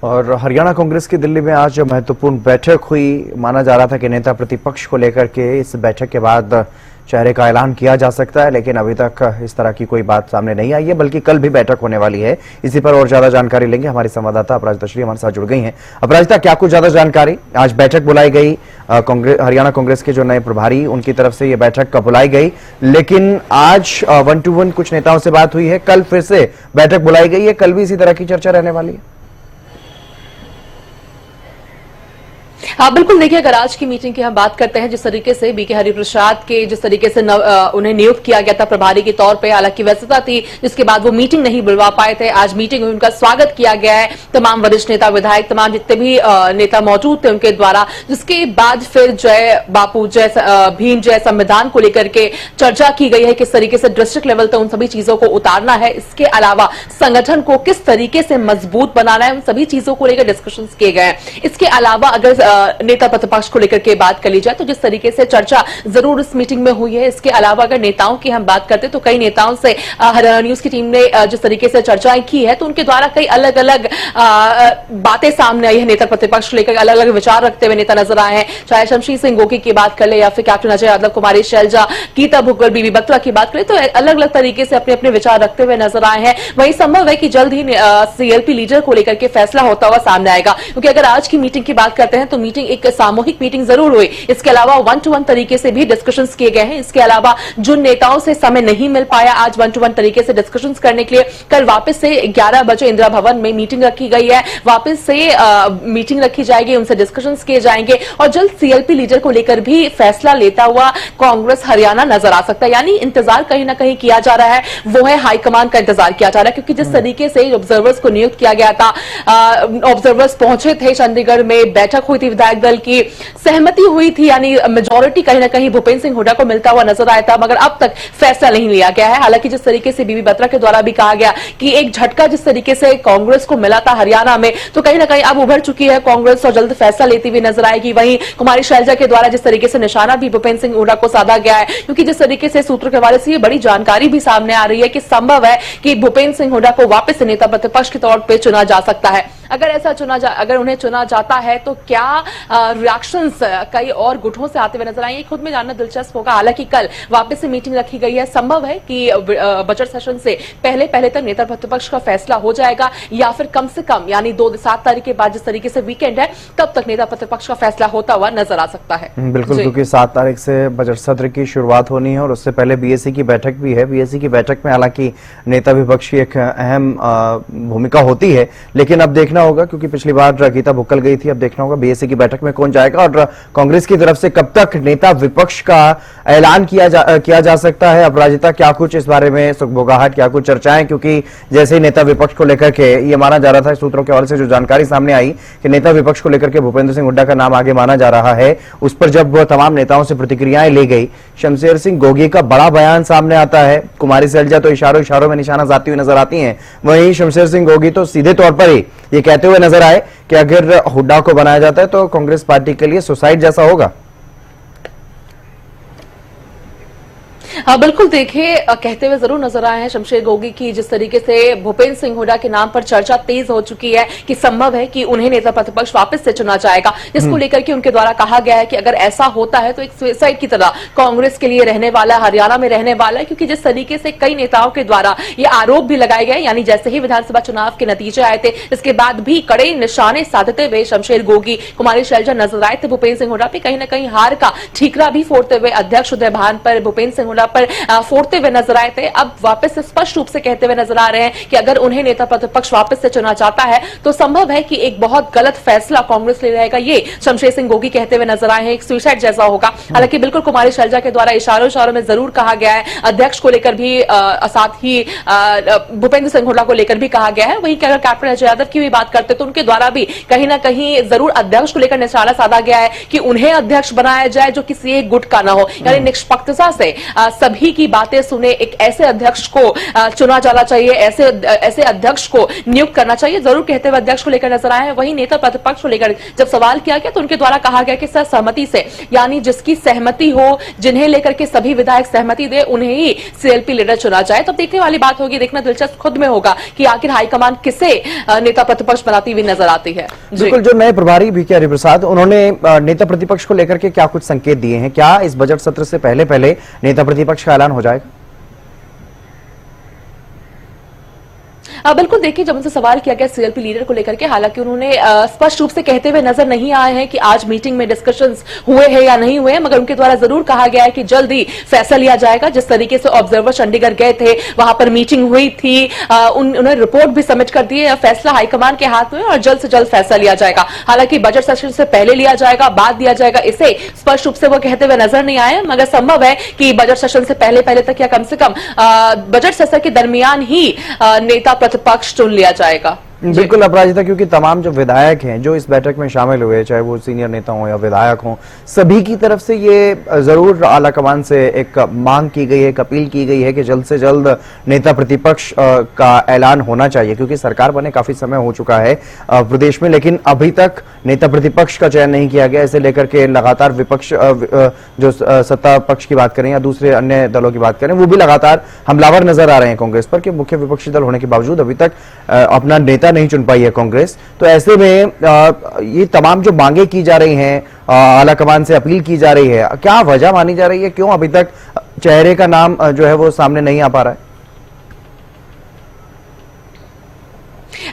और हरियाणा कांग्रेस की दिल्ली में आज महत्वपूर्ण बैठक हुई। माना जा रहा था कि नेता प्रतिपक्ष को लेकर के इस बैठक के बाद चेहरे का ऐलान किया जा सकता है, लेकिन अभी तक इस तरह की कोई बात सामने नहीं आई है, बल्कि कल भी बैठक होने वाली है। इसी पर और ज्यादा जानकारी लेंगे। हमारी संवाददाता अपराजिता श्री हमारे साथ जुड़ गई हैं। अपराजिता, क्या कुछ ज्यादा जानकारी? आज बैठक बुलाई गई, हरियाणा कांग्रेस के जो नए प्रभारी उनकी तरफ से ये बैठक बुलाई गई, लेकिन आज 1-to-1 कुछ नेताओं से बात हुई है, कल फिर से बैठक बुलाई गई है, कल भी इसी तरह की चर्चा रहने वाली है। हाँ बिल्कुल, देखिए अगर आज की मीटिंग की हम बात करते हैं, जिस तरीके से बीके हरिप्रसाद के जिस तरीके से उन्हें नियुक्त किया गया था प्रभारी के तौर पे, हालांकि व्यस्तता थी जिसके बाद वो मीटिंग नहीं बुलवा पाए थे। आज मीटिंग में उनका स्वागत किया गया है, तमाम वरिष्ठ नेता, विधायक, तमाम जितने भी नेता मौजूद थे उनके द्वारा, जिसके बाद फिर जय बापू, जय भीम, जय संविधान को लेकर के चर्चा की गई है, किस तरीके से डिस्ट्रिक्ट लेवल तक उन सभी चीजों को उतारना है। इसके अलावा संगठन को किस तरीके से मजबूत बनाना है, उन सभी चीजों को लेकर डिस्कशन किए गए हैं। इसके अलावा अगर नेता प्रतिपक्ष को लेकर के बात कर ली जाए तो जिस तरीके से चर्चा जरूर इस मीटिंग में हुई है। इसके अलावा अगर नेताओं की हम बात करते तो कई नेताओं से हरियाणा न्यूज की टीम ने जिस तरीके से चर्चाएं की है तो उनके द्वारा कई अलग अलग बातें सामने आई है। नेता प्रतिपक्ष को लेकर अलग अलग विचार रखते हुए नेता नजर आए हैं, चाहे शमशेर सिंह गोगी की बात कर ले या फिर कैप्टन अजय यादव, कुमारी शैलजा, गीता भुग्गल, बीबी बत्रा की बात करें तो अलग अलग तरीके से अपने अपने विचार रखते हुए नजर आए हैं। वही संभव है कि जल्द ही सीएलपी लीडर को लेकर के फैसला होता हुआ सामने आएगा, क्योंकि अगर आज की मीटिंग की बात करते हैं तो मीटिंग एक सामूहिक मीटिंग जरूर हुई। इसके अलावा 1-to-1 तरीके से भी डिस्कशंस किए गए हैं। इसके अलावा जिन नेताओं से समय नहीं मिल पाया आज 1-to-1 तरीके से डिस्कशंस करने के लिए, कल वापस से 11 बजे इंदिरा भवन में मीटिंग रखी गई है। वापस से मीटिंग रखी जाएगी, उनसे डिस्कशंस किए जाएंगे और जल्द सीएलपी लीडर को लेकर भी फैसला लेता हुआ कांग्रेस हरियाणा नजर आ सकता है। यानी इंतजार कहीं ना कहीं किया जा रहा है, वो है हाईकमान का इंतजार किया जा रहा है, क्योंकि जिस तरीके से ऑब्जर्वर्स को नियुक्त किया गया था, ऑब्जर्वर्स पहुंचे थे चंडीगढ़ में, बैठक हुई थी, विधायक दल की सहमति हुई थी, यानी मेजोरिटी कहीं ना कहीं भूपेंद्र सिंह हुड्डा को मिलता हुआ नजर आया था, मगर अब तक फैसला नहीं लिया गया है। हालांकि जिस तरीके से बीबी बत्रा के द्वारा भी कहा गया कि एक झटका जिस तरीके से कांग्रेस को मिला था हरियाणा में, तो कहीं ना कहीं अब उभर चुकी है कांग्रेस और जल्द फैसला लेती हुई नजर आएगी। वहीं कुमारी शैलजा के द्वारा जिस तरीके से निशाना भी भूपेंद्र सिंह हुड्डा को साधा गया है, क्योंकि जिस तरीके से सूत्रों के हवाले से ये बड़ी जानकारी भी सामने आ रही है कि संभव है कि भूपेंद्र सिंह हुड्डा को वापस से नेता प्रतिपक्ष के तौर पर चुना जा सकता है। अगर ऐसा अगर उन्हें चुना जाता है तो क्या रिएक्शंस कई और गुटों से आते हुए नजर आएंगे, खुद में जानना दिलचस्प होगा। हालांकि कल वापस से मीटिंग रखी गई है, संभव है कि बजट सेशन से पहले तक नेता प्रतिपक्ष का फैसला हो जाएगा, या फिर कम से कम यानी 7 तारीख के बाद जिस तरीके से वीकेंड है तब तक नेता प्रतिपक्ष का फैसला होता हुआ नजर आ सकता है। बिल्कुल, क्योंकि 7 तारीख से बजट सत्र की शुरुआत होनी है और उससे पहले बीएससी की बैठक भी है। बीएससी की बैठक में हालांकि नेता विपक्ष की एक अहम भूमिका होती है, लेकिन अब देखना होगा, क्योंकि पिछली बार गीता भुक्कल गई थी, अब देखना होगा बीएससी की बैठक में कौन जाएगा और कांग्रेस की तरफ से कब तक नेता विपक्ष का ऐलान किया जा सकता है। अपराजिता, क्या कुछ इस बारे में सुखबोगाहट, क्या कुछ चर्चाएं, क्योंकि जैसे ही नेता विपक्ष को लेकर के ये माना जा रहा था, सूत्रों के हवाले से जो जानकारी सामने आई कि नेता विपक्ष को लेकर के भूपेंद्र सिंह हुड्डा का नाम आगे माना जा रहा है, उस पर जब तमाम नेताओं से प्रतिक्रियाएं ली गई, शमशेर सिंह गोगी का बड़ा बयान सामने आता है, कुमारी शैलजा तो इशारों में निशाना साधती हुई नजर आती हैं, वहीं शमशेर सिंह गोगी तो सीधे तौर पर ही ये कहते हुए नजर आए कि अगर हुड्डा को बनाया जाता है तो कांग्रेस पार्टी के लिए सुसाइड जैसा होगा। हाँ बिल्कुल, देखिए कहते हुए जरूर नजर आए हैं शमशेर गोगी की, जिस तरीके से भूपेंद्र सिंह हुड्डा के नाम पर चर्चा तेज हो चुकी है कि संभव है कि उन्हें नेता प्रतिपक्ष वापस से चुना जाएगा। इसको लेकर के उनके द्वारा कहा गया है कि अगर ऐसा होता है तो एक सुसाइड की तरह कांग्रेस के लिए रहने वाला, हरियाणा में रहने वाला है, क्योंकि जिस तरीके से कई नेताओं के द्वारा ये आरोप भी लगाए गए, यानी जैसे ही विधानसभा चुनाव के नतीजे आए थे इसके बाद भी कड़े निशाने साधते हुए शमशेर गोगी, कुमारी शैलजा नजर आए थे भूपेंद्र सिंह हुड्डा पे, कहीं ना कहीं हार का ठीकरा भी फोड़ते हुए अध्यक्ष उदय भान पर, भूपेंद्र सिंह हुड्डा पर फोड़ते हुए नजर आए थे। अब वापस से स्पष्ट रूप से कहते हुए नजर आ रहे हैं कि अगर उन्हें नेता प्रतिपक्ष वापस से चुना जाता है तो संभव है कि एक बहुत गलत फैसला कांग्रेस ले रहेगा। ये शमशेर सिंह गोगी कहते हुए नजर आए हैं, एक सुसाइड जैसा होगा। हालांकि बिल्कुल कुमारी शैलजा के द्वारा इशारों में जरूर कहा गया है, अध्यक्ष को लेकर भी, साथ ही भूपेंद्र सिंह हुड्डा को लेकर भी कहा गया है। वहीं अगर कैप्टन अजय यादव की भी बात करते तो उनके द्वारा भी कहीं ना कहीं जरूर अध्यक्ष को लेकर निशाना साधा गया है कि उन्हें अध्यक्ष बनाया जाए जो किसी एक गुट का ना हो, यानी निष्पक्षता से सभी की बातें सुने, एक ऐसे अध्यक्ष को चुना जाना चाहिए, ऐसे अध्यक्ष को नियुक्त करना चाहिए, जरूर कहते हुए अध्यक्ष को लेकर नजर आए हैं। वहीं नेता प्रतिपक्ष को लेकर जब सवाल किया गया तो उनके द्वारा कहा गया कि सहमति से, यानी जिसकी सहमति हो, जिन्हें लेकर के सभी विधायक सहमति दे, उन्हें ही सीएलपी लीडर चुना जाए। तो देखने वाली बात होगी, देखना दिलचस्प खुद में होगा कि आखिर हाईकमान किसे नेता प्रतिपक्ष बनाती हुई नजर आती है। बिल्कुल, जो नए प्रभारी बीके हरिप्रसाद, उन्होंने नेता प्रतिपक्ष को लेकर के क्या कुछ संकेत दिए हैं? क्या इस बजट सत्र से पहले नेता प्रतिपक्ष का ऐलान हो जाएगा? बिल्कुल, देखिए, जब उनसे सवाल किया गया सीएलपी लीडर को लेकर के, हालांकि उन्होंने स्पष्ट रूप से कहते हुए नजर नहीं आए हैं कि आज मीटिंग में डिस्कशंस हुए हैं या नहीं हुए हैं, मगर उनके द्वारा जरूर कहा गया है कि जल्द ही फैसला लिया जाएगा। जिस तरीके से ऑब्जर्वर चंडीगढ़ गए थे, वहां पर मीटिंग हुई थी, उन्होंने रिपोर्ट भी सबमिट कर दी है, फैसला हाईकमान के हाथ में और जल्द से जल्द फैसला लिया जाएगा। हालांकि बजट सेशन से पहले लिया जाएगा, बाद दिया जाएगा, इसे स्पष्ट रूप से वो कहते हुए नजर नहीं आए, मगर संभव है कि बजट सेशन से पहले तक या कम से कम बजट सेशन के दरमियान ही नेता प्रतिपक्ष चुन लिया जाएगा। बिल्कुल अपराजिता, क्योंकि तमाम जो विधायक हैं जो इस बैठक में शामिल हुए, चाहे वो सीनियर नेता हो या विधायक हो, सभी की तरफ से ये जरूर आलाकमान से एक मांग की गई है, एक अपील की गई है कि जल्द से जल्द नेता प्रतिपक्ष का ऐलान होना चाहिए, क्योंकि सरकार बने काफी समय हो चुका है प्रदेश में, लेकिन अभी तक नेता प्रतिपक्ष का चयन नहीं किया गया। इसे लेकर के लगातार विपक्ष, जो सत्ता पक्ष की बात करें या दूसरे अन्य दलों की बात करें, वो भी लगातार हमलावर नजर आ रहे हैं कांग्रेस पर कि मुख्य विपक्षी दल होने के बावजूद अभी तक अपना नेता नहीं चुन पाई है कांग्रेस। तो ऐसे में ये तमाम जो मांगे की जा रही हैं, आलाकमान से अपील की जा रही है, क्या वजह मानी जा रही है, क्यों अभी तक चेहरे का नाम जो है वो सामने नहीं आ पा रहा है?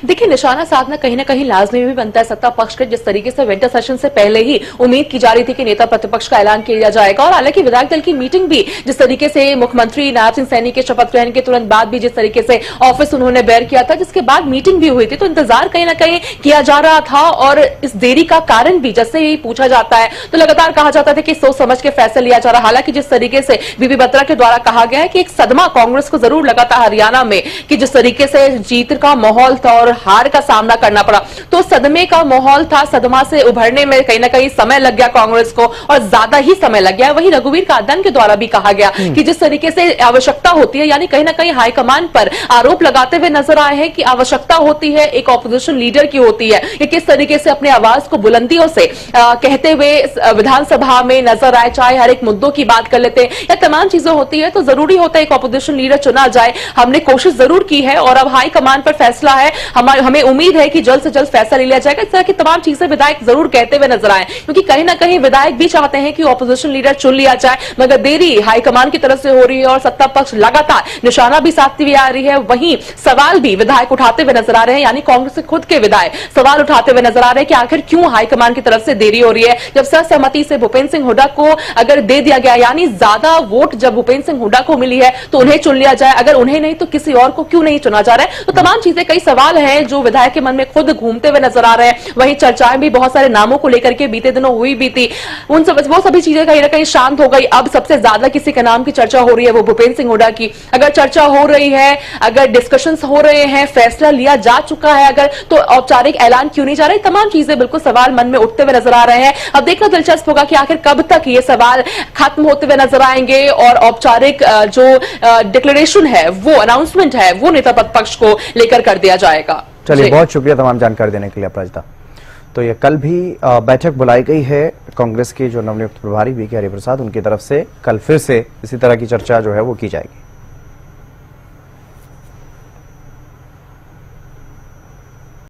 देखिए, निशाना साधना कहीं ना कहीं लाजमी भी बनता है सत्ता पक्ष के। जिस तरीके से विंटर सेशन से पहले ही उम्मीद की जा रही थी कि नेता प्रतिपक्ष का ऐलान किया जाएगा, और हालांकि विधायक दल की मीटिंग भी जिस तरीके से मुख्यमंत्री नायब सिंह सैनी के शपथ ग्रहण के तुरंत बाद भी जिस तरीके से ऑफिस उन्होंने बेयर किया था, जिसके बाद मीटिंग भी हुई थी, तो इंतजार कहीं ना कहीं किया जा रहा था। और इस देरी का कारण भी जैसे ही पूछा जाता है तो लगातार कहा जाता था कि सोच समझ के फैसला लिया जा रहा। हालांकि जिस तरीके से बीबी बत्रा के द्वारा कहा गया है कि एक सदमा कांग्रेस को जरूर लगा था हरियाणा में, कि जिस तरीके से जीत का माहौल था और हार का सामना करना पड़ा, तो सदमे का माहौल था, सदमा से उभरने में कहीं ना कहीं समय लग गया कांग्रेस को, और ज्यादा ही समय लग गया। वहीं रघुवीर कादन के द्वारा भी कहा गया कि जिस तरीके से आवश्यकता होती है, यानी कहीं ना कहीं हाईकमान पर आरोप लगाते हुए नजर आए हैं कि आवश्यकता होती है एक ऑपोजिशन लीडर की होती है, कि किस तरीके से अपने आवाज को बुलंदियों से कहते हुए विधानसभा में नजर आए, चाहे हर एक मुद्दों की बात कर लेते हैं या तमाम चीजें होती है, तो जरूरी होता है एक ऑपोजिशन लीडर चुना जाए। हमने कोशिश जरूर की है और अब हाईकमान पर फैसला है, हमें उम्मीद है कि जल्द से जल्द फैसला ले लिया जाएगा। इस तरह की तमाम चीजें विधायक जरूर कहते हुए नजर आए, क्योंकि कहीं ना कहीं विधायक भी चाहते हैं कि ऑपोजिशन लीडर चुन लिया जाए, मगर देरी हाईकमान की तरफ से हो रही है और सत्ता पक्ष लगातार निशाना भी साधती हुई आ रही है। वहीं सवाल भी विधायक उठाते हुए नजर आ रहे हैं, यानी कांग्रेस के खुद के विधायक सवाल उठाते हुए नजर आ रहे हैं कि आखिर क्यों हाईकमान की तरफ से देरी हो रही है। जब सर्वसम्मति से भूपेंद्र सिंह हुड्डा को अगर दे दिया गया, यानी ज्यादा वोट जब भूपेंद्र सिंह हुड्डा को मिली है, तो उन्हें चुन लिया जाए, अगर उन्हें नहीं तो किसी और को क्यों नहीं चुना जा रहा है। तो तमाम चीजें, कई सवाल हैं जो विधायक के मन में खुद घूमते हुए नजर आ रहे हैं। वहीं चर्चाएं भी बहुत सारे नामों को लेकर के बीते दिनों हुई भी थी, वो सभी चीजें कहीं ना कहीं शांत हो गई। अब सबसे ज्यादा किसी के नाम की चर्चा हो रही है वो भूपेंद्र सिंह हुड्डा की। अगर चर्चा हो रही है, अगर डिस्कशंस हो रहे हैं, फैसला लिया जा चुका है अगर, तो औपचारिक ऐलान क्यों नहीं जा रहा है? तमाम चीजें बिल्कुल सवाल मन में उठते हुए नजर आ रहे हैं। अब देखना दिलचस्प होगा कि आखिर कब तक ये सवाल खत्म होते हुए नजर आएंगे और औपचारिक जो डिक्लेरेशन है, वो अनाउंसमेंट है, वो नेता प्रतिपक्ष को लेकर कर दिया जाएगा। चलिए, बहुत शुक्रिया तमाम जानकारी देने के लिए अपराजिता। तो ये कल भी बैठक बुलाई गई है कांग्रेस के जो नवनियुक्त प्रभारी बीके हरिप्रसाद, उनकी तरफ से कल फिर से इसी तरह की चर्चा जो है वो की जाएगी।